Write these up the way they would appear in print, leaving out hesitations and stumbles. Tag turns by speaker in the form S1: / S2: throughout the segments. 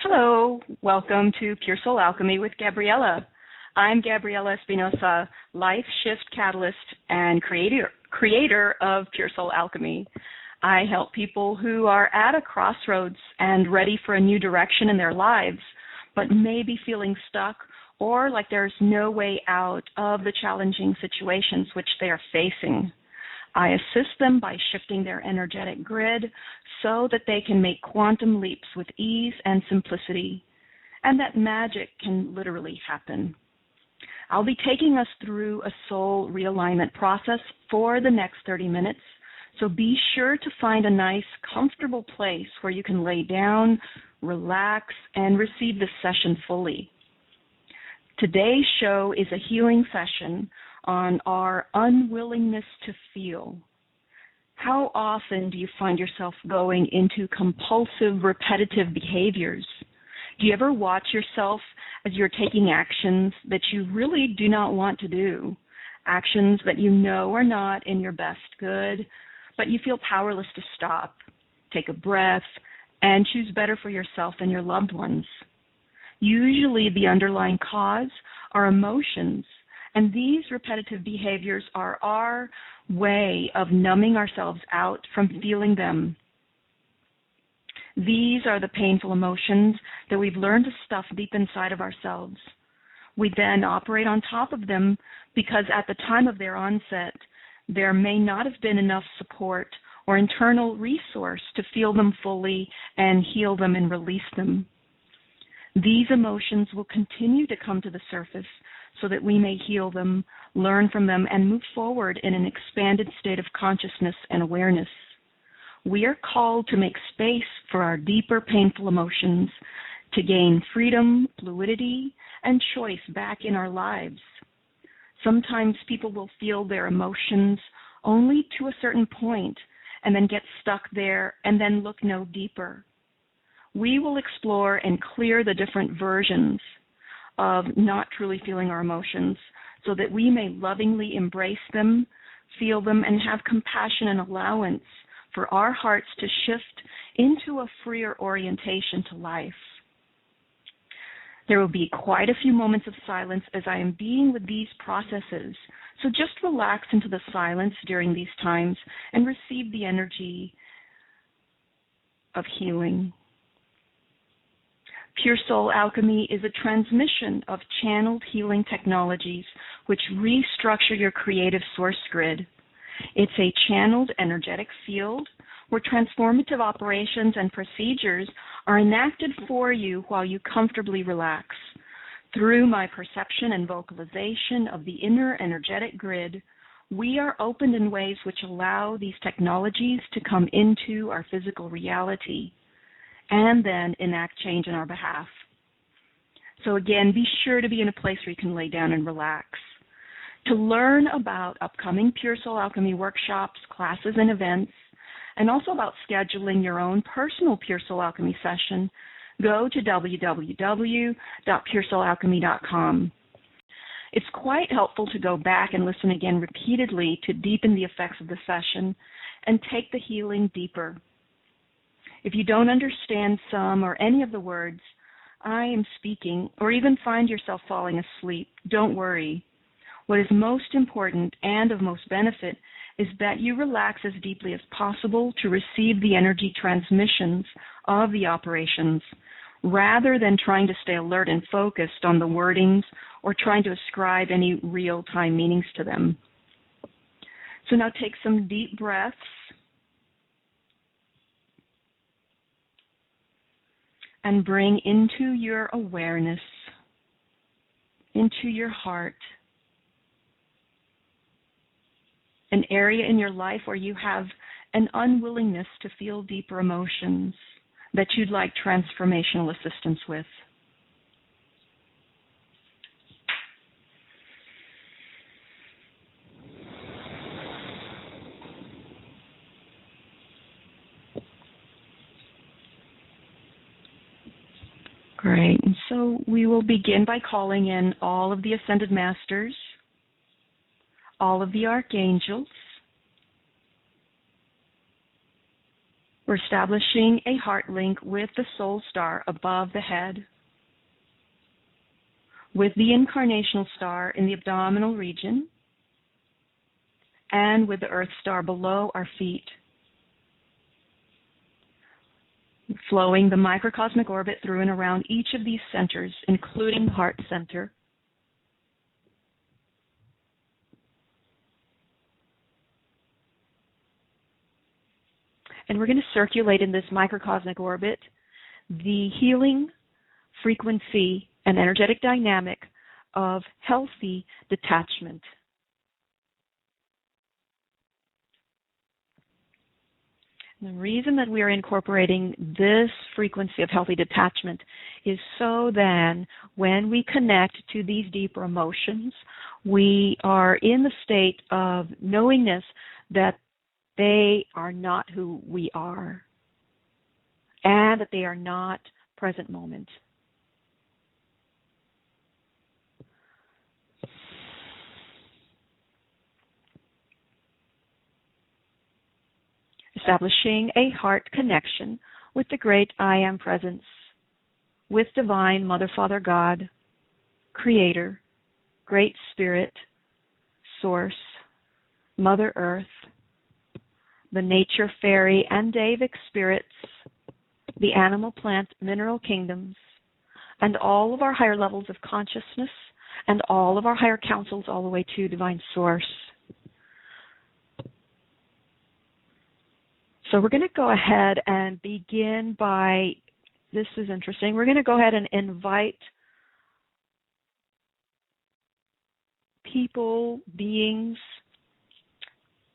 S1: Hello, welcome to Pure Soul Alchemy with Gabriella. I'm Gabriella Espinosa, life shift catalyst and creator of Pure Soul Alchemy. I help people who are at a crossroads and ready for a new direction in their lives, but may be feeling stuck or like there's no way out of the challenging situations which they are facing. I assist them by shifting their energetic grid so that they can make quantum leaps with ease and simplicity, and that magic can literally happen. I'll be taking us through a soul realignment process for the next 30 minutes, so be sure to find a nice, comfortable place where you can lay down, relax, and receive this session fully. Today's show is a healing session on our unwillingness to feel. How often do you find yourself going into compulsive, repetitive behaviors? Do you ever watch yourself as you're taking actions that you really do not want to do, actions that you know are not in your best good, but you feel powerless to stop, take a breath, and choose better for yourself and your loved ones? Usually the underlying cause are emotions, and these repetitive behaviors are our way of numbing ourselves out from feeling them. These are the painful emotions that we've learned to stuff deep inside of ourselves. We then operate on top of them because at the time of their onset, there may not have been enough support or internal resource to feel them fully and heal them and release them. These emotions will continue to come to the surface so that we may heal them, learn from them, and move forward in an expanded state of consciousness and awareness. We are called to make space for our deeper painful emotions, to gain freedom, fluidity, and choice back in our lives. Sometimes people will feel their emotions only to a certain point and then get stuck there and then look no deeper. We will explore and clear the different versions of not truly feeling our emotions so that we may lovingly embrace them, feel them, and have compassion and allowance for our hearts to shift into a freer orientation to life. There will be quite a few moments of silence as I am being with these processes, so just relax into the silence during these times and receive the energy of healing. Pure Soul Alchemy is a transmission of channeled healing technologies which restructure your creative source grid. It's a channeled energetic field where transformative operations and procedures are enacted for you while you comfortably relax. Through my perception and vocalization of the inner energetic grid, we are opened in ways which allow these technologies to come into our physical reality and then enact change on our behalf. So again, be sure to be in a place where you can lay down and relax. To learn about upcoming Pure Soul Alchemy workshops, classes, and events, and also about scheduling your own personal Pure Soul Alchemy session, go to www.puresoulalchemy.com. It's quite helpful to go back and listen again repeatedly to deepen the effects of the session and take the healing deeper. If you don't understand some or any of the words I am speaking, or even find yourself falling asleep, don't worry. What is most important and of most benefit is that you relax as deeply as possible to receive the energy transmissions of the operations, rather than trying to stay alert and focused on the wordings or trying to ascribe any real-time meanings to them. So now take some deep breaths. And bring into your awareness, into your heart, an area in your life where you have an unwillingness to feel deeper emotions that you'd like transformational assistance with. Great. And so we will begin by calling in all of the Ascended Masters, all of the Archangels, We're establishing a heart link with the soul star above the head, with the incarnational star in the abdominal region, and with the earth star below our feet. Flowing the microcosmic orbit through and around each of these centers, including the heart center. And we're going to circulate in this microcosmic orbit the healing frequency and energetic dynamic of healthy detachment. The reason that we are incorporating this frequency of healthy detachment is so then when we connect to these deeper emotions, we are in the state of knowingness that they are not who we are and that they are not present moment. Establishing a heart connection with the great I Am presence, with divine Mother, Father, God, Creator, Great Spirit, Source, Mother Earth, the nature, fairy, and Devic spirits, the animal, plant, mineral kingdoms, and all of our higher levels of consciousness, and all of our higher councils all the way to Divine Source. So we're going to go ahead and begin by, this is interesting, we're going to go ahead and invite people, beings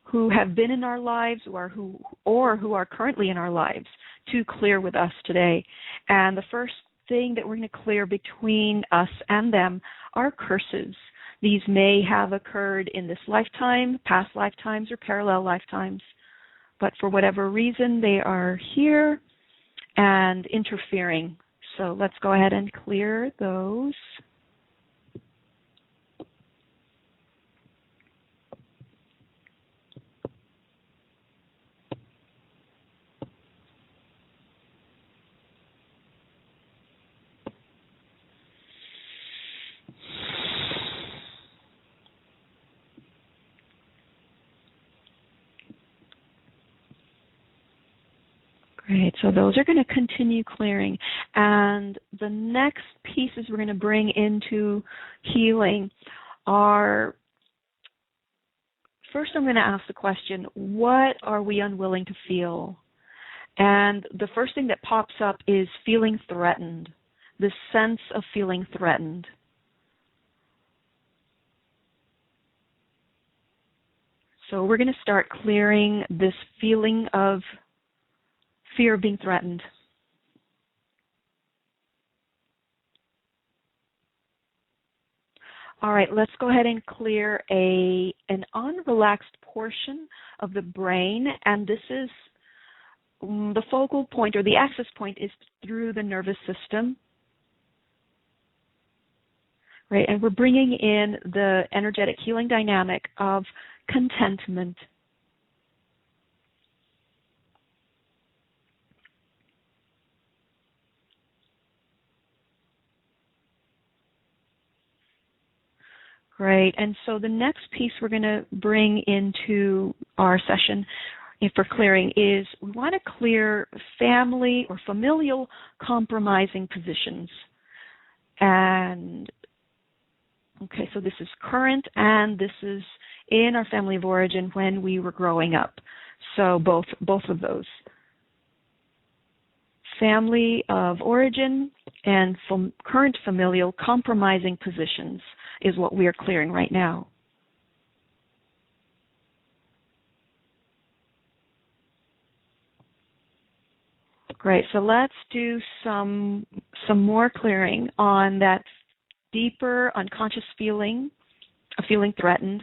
S1: who have been in our lives or who are currently in our lives to clear with us today. And the first thing that we're going to clear between us and them are curses. These may have occurred in this lifetime, past lifetimes, or parallel lifetimes. But for whatever reason, they are here and interfering. So let's go ahead and clear those. Great, so those are going to continue clearing. And the next pieces we're going to bring into healing are, first I'm going to ask the question, what are we unwilling to feel? And the first thing that pops up is feeling threatened, the sense of feeling threatened. So we're going to start clearing this feeling of fear of being threatened. All right, let's go ahead and clear an unrelaxed portion of the brain, and this is the focal point or the access point is through the nervous system. Right, and we're bringing in the energetic healing dynamic of contentment. Great. And so the next piece we're going to bring into our session for clearing is we want to clear family or familial compromising positions. And, okay, so this is current and this is in our family of origin when we were growing up. So both of those. Family of origin and current familial compromising positions is what we are clearing right now. Great, so let's do some more clearing on that deeper unconscious feeling of feeling threatened,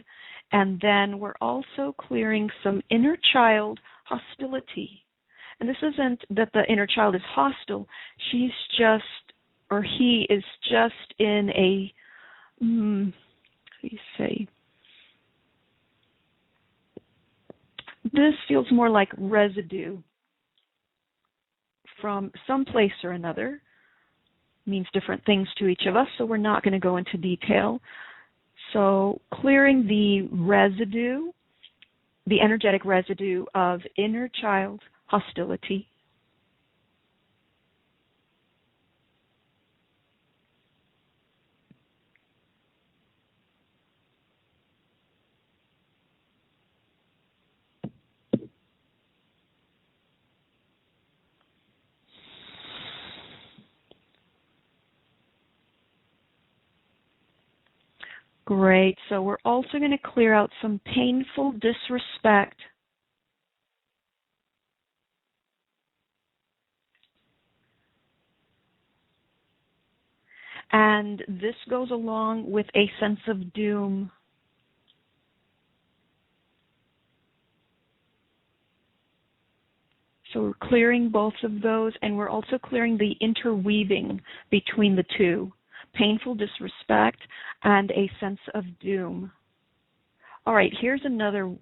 S1: and then we're also clearing some inner child hostility. And this isn't that the inner child is hostile, she's just, or he is just in a, how do you say? This feels more like residue.
S2: from some place or another. Means different things to each of us, so we're not going to go into detail. So clearing the residue, the energetic residue of inner child hostility. Great. So we're also going to clear out some painful disrespect. And this goes along with a sense of doom. So we're clearing both of those, and we're also clearing the interweaving between the two. Painful disrespect and a sense of doom. All right, here's another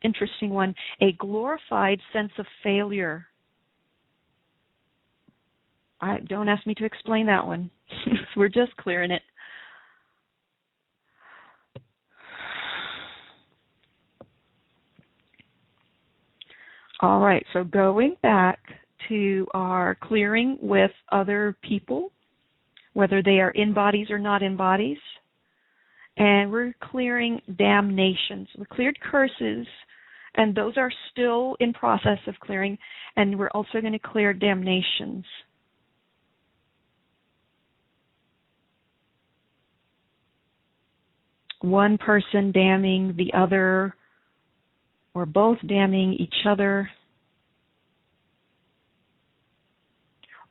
S2: interesting one. A glorified sense of failure. Don't ask me to explain that one. We're just clearing it. All right, so going back to our clearing with other people, whether they are in bodies or not in bodies, and we're clearing damnations. We cleared curses, and those are still in process of clearing, and we're also going to clear damnations. One person damning the other, or both damning each other,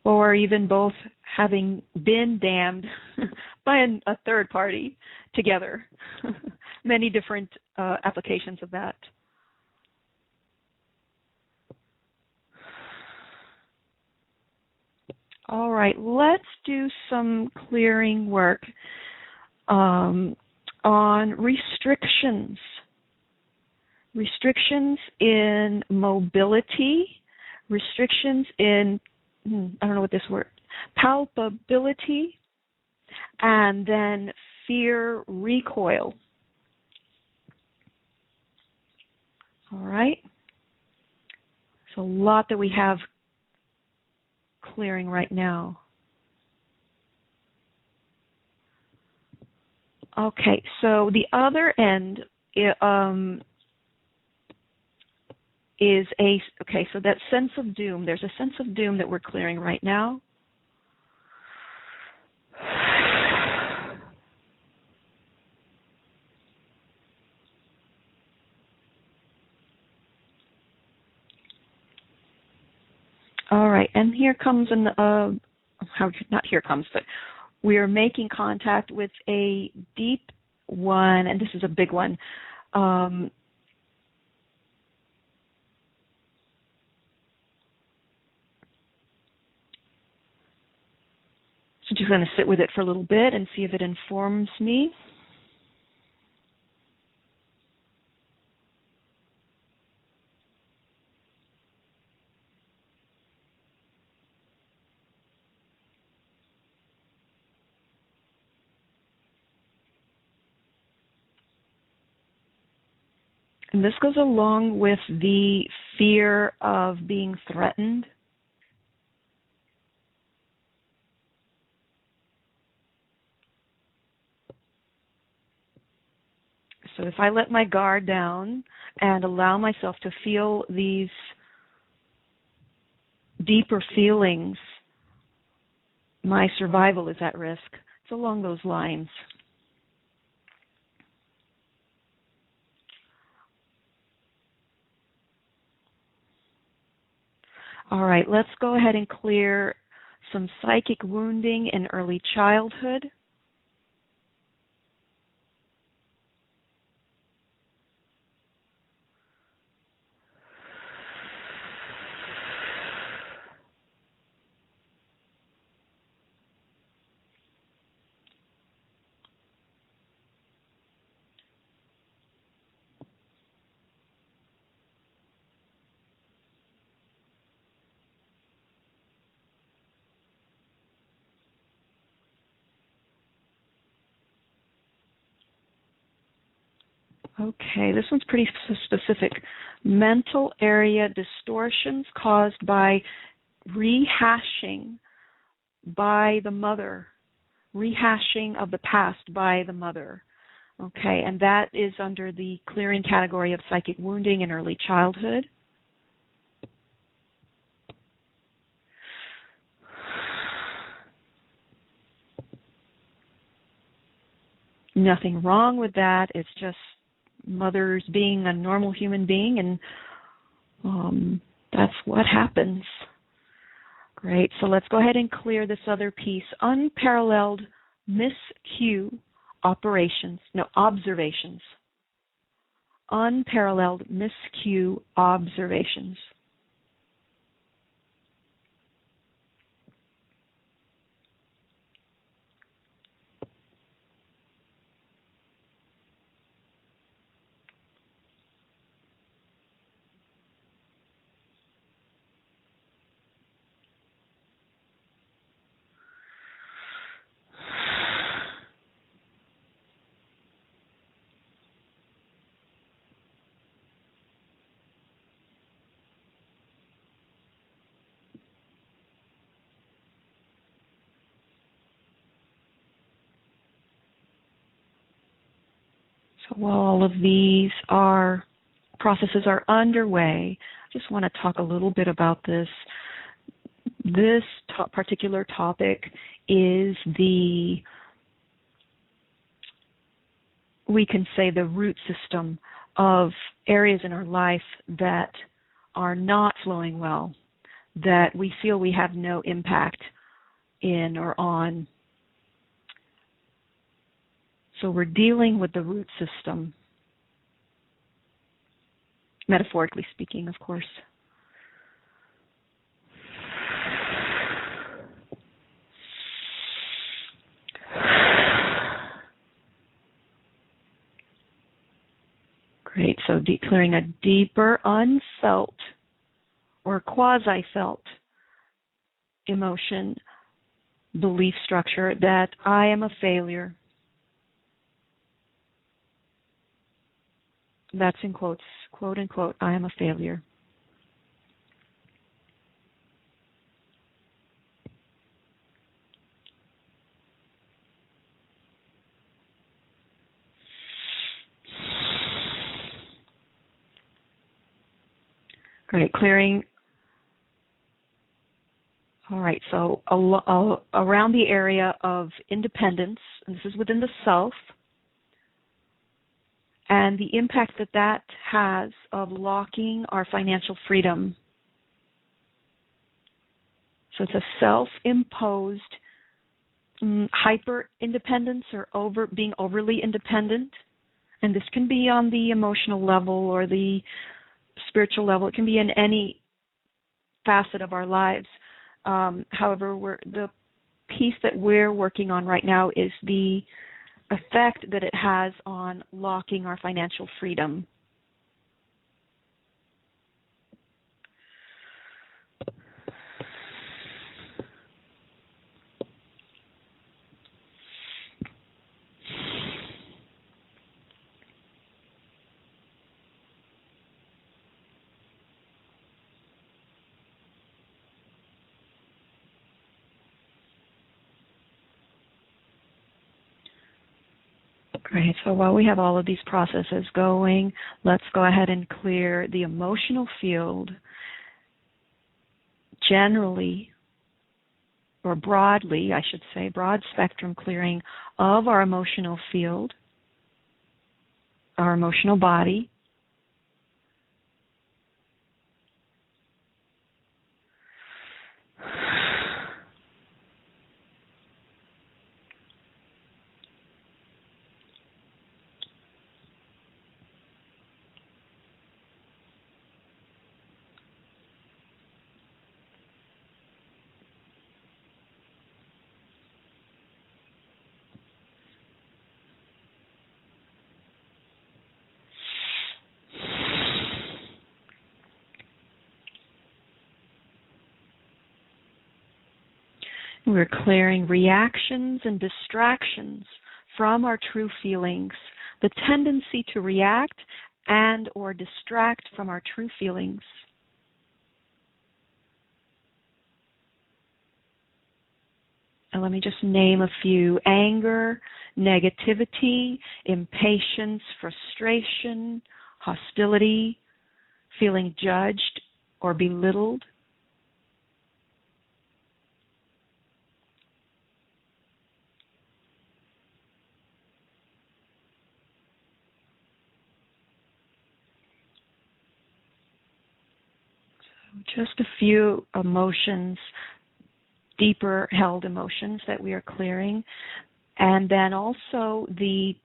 S2: or even both having been damned by a third party together. Many different applications of that. All right, let's do some clearing work on restrictions. Restrictions in mobility, restrictions in, I don't know what this word, palpability, and then fear recoil. All right. It's a lot that we have clearing right now. Okay, so the other end is so that sense of doom, there's a sense of doom that we're clearing right now. All right, and here comes not here comes, but we are making contact with a deep one, and this is a big one. So just going to sit with it for a little bit and see if it informs me. And this goes along with the fear of being threatened. So if I let my guard down and allow myself to feel these deeper feelings, my survival is at risk. It's along those lines. All right, let's go ahead and clear some psychic wounding in early childhood. Okay, this one's pretty specific. Mental area distortions caused by rehashing by the mother, rehashing of the past by the mother. Okay, and that is under the clearing category of psychic wounding in early childhood. Nothing wrong with that. It's just mothers being a normal human being, and that's what happens. Great. So let's go ahead and clear this other piece. Unparalleled miscue observations. Unparalleled miscue observations. So while all of these processes are underway, I just want to talk a little bit about this. This particular topic is we can say the root system of areas in our life that are not flowing well, that we feel we have no impact in or on. So we're dealing with the root system, metaphorically speaking, of course. Great, so clearing a deeper unfelt or quasi-felt emotion, belief structure that I am a failure. That's in quotes, quote unquote, I am a failure. Great, clearing. All right, so around the area of independence, and this is within the self, and the impact that has of locking our financial freedom. So it's a self-imposed hyper-independence or being overly independent. And this can be on the emotional level or the spiritual level. It can be in any facet of our lives. However, the piece that we're working on right now is the effect that it has on locking our financial freedom. Great. So while we have all of these processes going, let's go ahead and clear the emotional field generally, or broadly, I should say, broad spectrum clearing of our emotional field, our emotional body. We're clearing reactions and distractions from our true feelings the tendency to react and or distract from our true feelings. And let me just name a few: anger, negativity, impatience, frustration, hostility, feeling judged or belittled. Just a few emotions, deeper held emotions that we are clearing. And then also the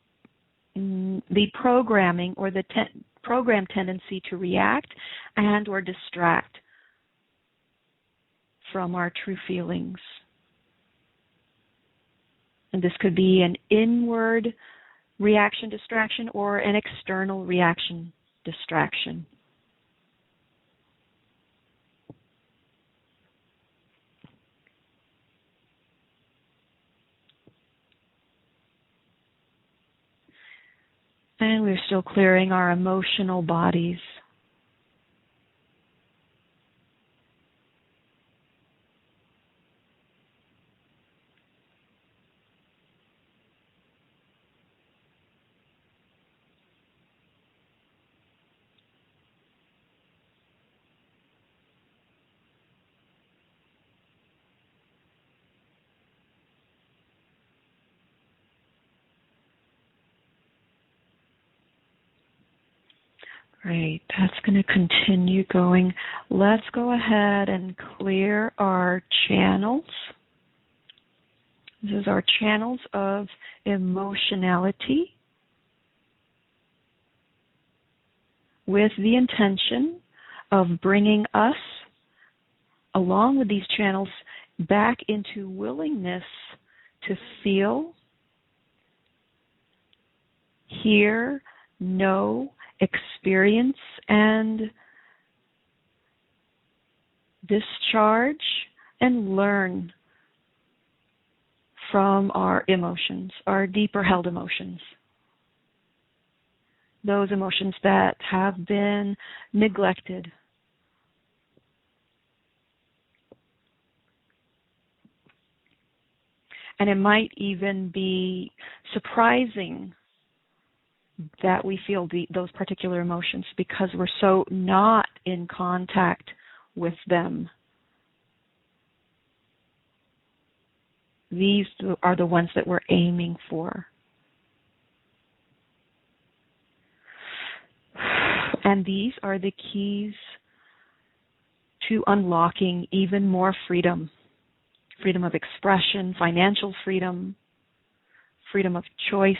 S2: programming or the program tendency to react and or distract from our true feelings. And this could be an inward reaction distraction or an external reaction distraction. And we're still clearing our emotional bodies. Great, that's going to continue going. Let's go ahead and clear our channels. This is our channels of emotionality with the intention of bringing us, along with these channels, back into willingness to feel, hear, know, experience, and discharge and learn from our emotions, our deeper held emotions. Those emotions that have been neglected. And it might even be surprising that we feel those particular emotions because we're so not in contact with them. These are the ones that we're aiming for. And these are the keys to unlocking even more freedom. Freedom of expression, financial freedom, freedom of choice.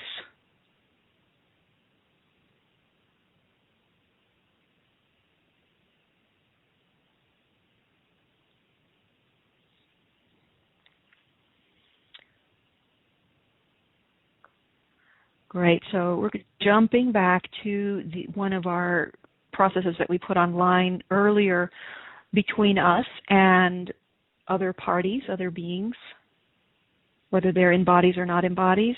S2: Great. So we're jumping back to one of our processes that we put online earlier between us and other parties, other beings, whether they're in bodies or not in bodies.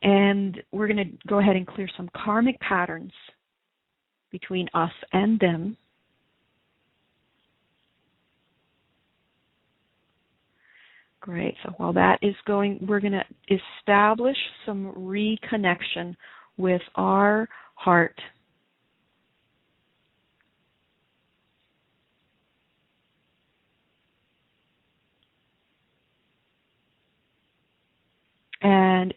S2: And we're going to go ahead and clear some karmic patterns between us and them. Great. So while that is going, we're going to establish some reconnection with our heart. And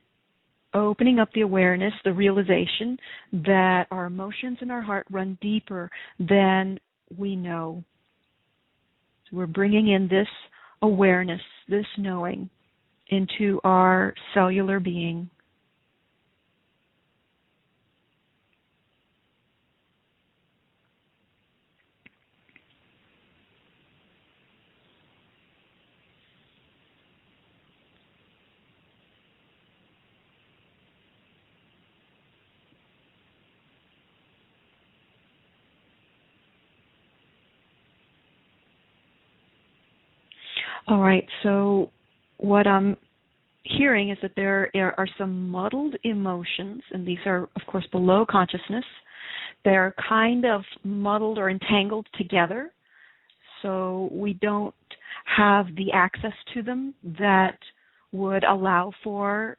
S2: opening up the awareness, the realization that our emotions in our heart run deeper than we know. So we're bringing in this awareness, this knowing, into our cellular being. All right, so what I'm hearing is that there are some muddled emotions, and these are, of course, below consciousness. They're kind of muddled or entangled together, so we don't have the access to them that would allow for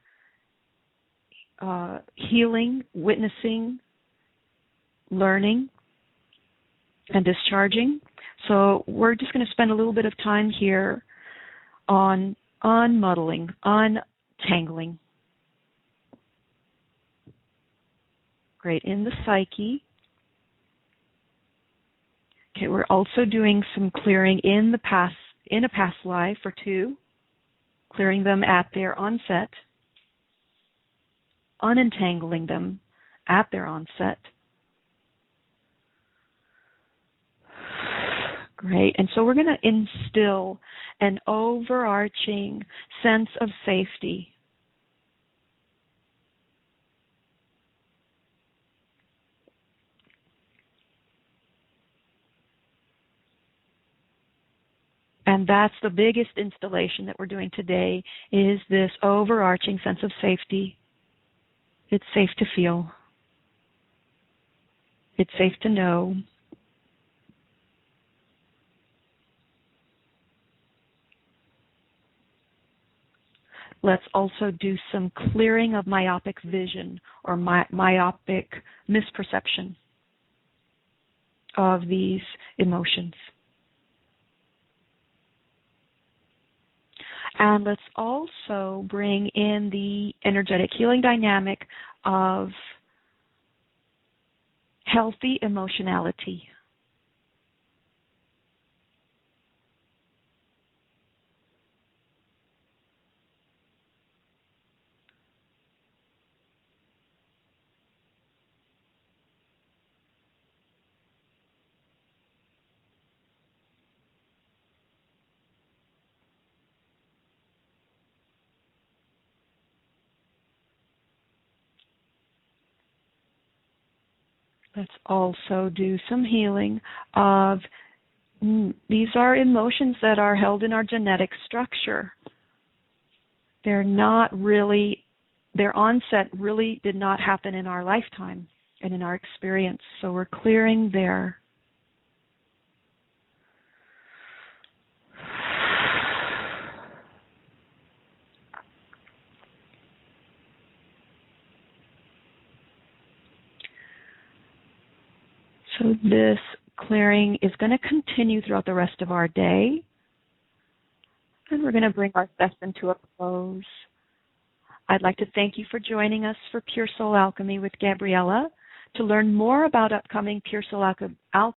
S2: healing, witnessing, learning, and discharging. So we're just going to spend a little bit of time here on unmuddling, untangling. Great. In the psyche. Okay, we're also doing some clearing in a past life or two, clearing them at their onset, unentangling them at their onset. Great. And so we're going to instill an overarching sense of safety. And that's the biggest installation that we're doing today, is this overarching sense of safety. It's safe to feel. It's safe to know. Let's also do some clearing of myopic vision or myopic misperception of these emotions. And let's also bring in the energetic healing dynamic of healthy emotionality. Let's also do some healing of, these are emotions that are held in our genetic structure. They're not really, their onset really did not happen in our lifetime and in our experience. So we're clearing there. So this clearing is going to continue throughout the rest of our day. And we're going to bring our session to a close. I'd like to thank you for joining us for Pure Soul Alchemy with Gabriella. To learn more about upcoming Pure Soul